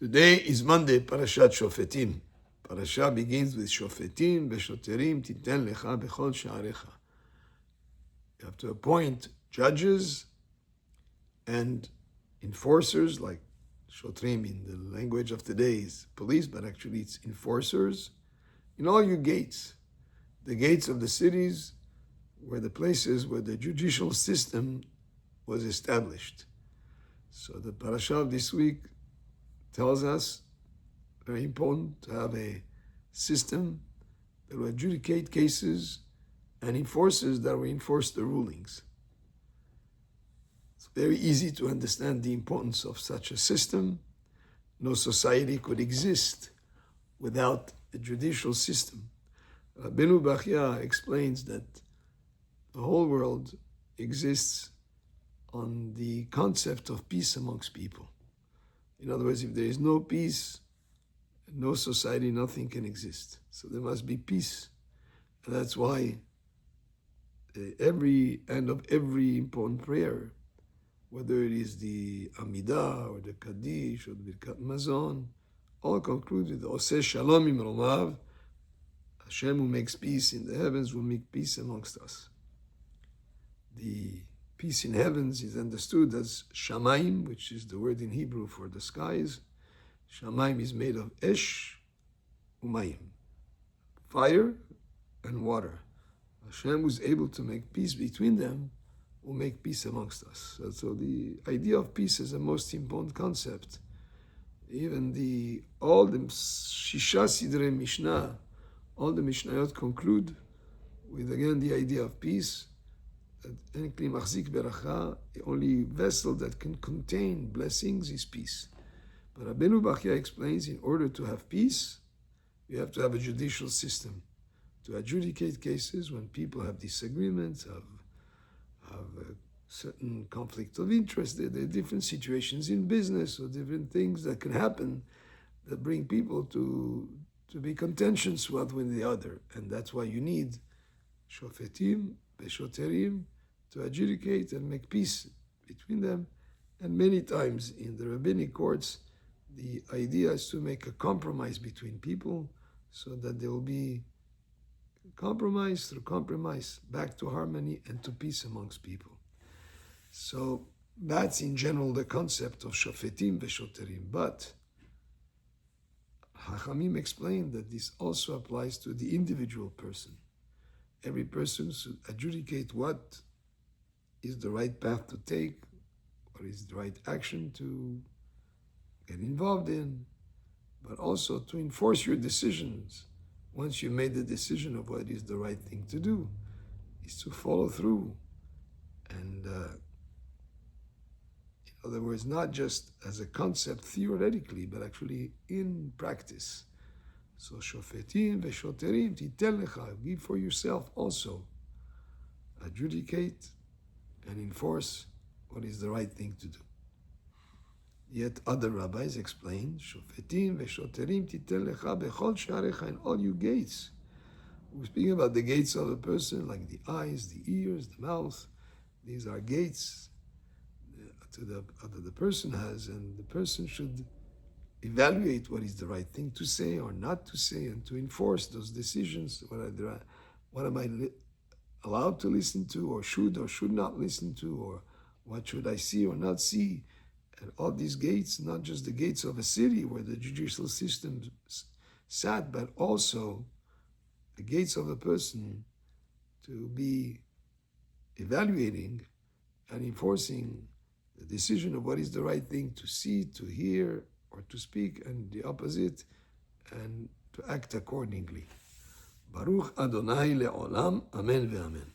Today is Monday, Parashat Shofetim. Parashah begins with Shofetim, Beshoterim, Titen Lecha Bechol Sha'arecha. You have to appoint judges and enforcers, like Shotrim in the language of today is police, but actually it's enforcers, in all your gates. The gates of the cities were the places where the judicial system was established. So the Parashah of this week tells us, very important to have a system that will adjudicate cases and enforces that will enforce the rulings. It's very easy to understand the importance of such a system. No society could exist without a judicial system. Rabbi explains that the whole world exists on the concept of peace amongst people. In other words, if there is no peace, no society, nothing can exist. So there must be peace. And that's why every end of every important prayer, whether it is the Amidah or the Kaddish or the Birkat Mazon, all conclude with Oseh Shalom Imromav. Hashem, who makes peace in the heavens, will make peace amongst us. The peace in heavens is understood as Shamayim, which is the word in Hebrew for the skies. Shamayim is made of Esh Umayim, fire and water. Hashem, who is able to make peace between them, will make peace amongst us. So the idea of peace is the most important concept. Even all the Shisha Sidrei Mishnah, all the Mishnayot conclude with, again, the idea of peace. The only vessel that can contain blessings is peace. But Rabbeinu Bachya explains, in order to have peace, you have to have a judicial system to adjudicate cases when people have disagreements, have a certain conflict of interest. There are different situations in business or different things that can happen that bring people to be contentious one with the other. And that's why you need Shofetim, Beshoterim, to adjudicate and make peace between them. And many times in the rabbinic courts, the idea is to make a compromise between people so that there will be compromise through compromise, back to harmony and to peace amongst people. So that's in general the concept of Shofetim Beshoterim. But Hachamim explained that this also applies to the individual person. Every person should adjudicate what is the right path to take, what is the right action to get involved in, but also to enforce your decisions. Once you made the decision of what is the right thing to do, is to follow through. And in other words, not just as a concept theoretically, but actually in practice. So Shofetim Veshoterim Titen Lecha, give for yourself also. Adjudicate and enforce what is the right thing to do. Yet other rabbis explain, Shofetim Veshoterim Titen Lecha Bechol Sha'arecha, in all your gates. We're speaking about the gates of a person, like the eyes, the ears, the mouth. These are gates that the person has, and the person should evaluate what is the right thing to say or not to say, and to enforce those decisions. What am I allowed to listen to, or should not listen to, or what should I see or not see? And all these gates, not just the gates of a city where the judicial system sat, but also the gates of a person to be evaluating and enforcing the decision of what is the right thing to see, to hear, or to speak, and the opposite, and to act accordingly. Baruch Adonai le'olam, amen ve'amen.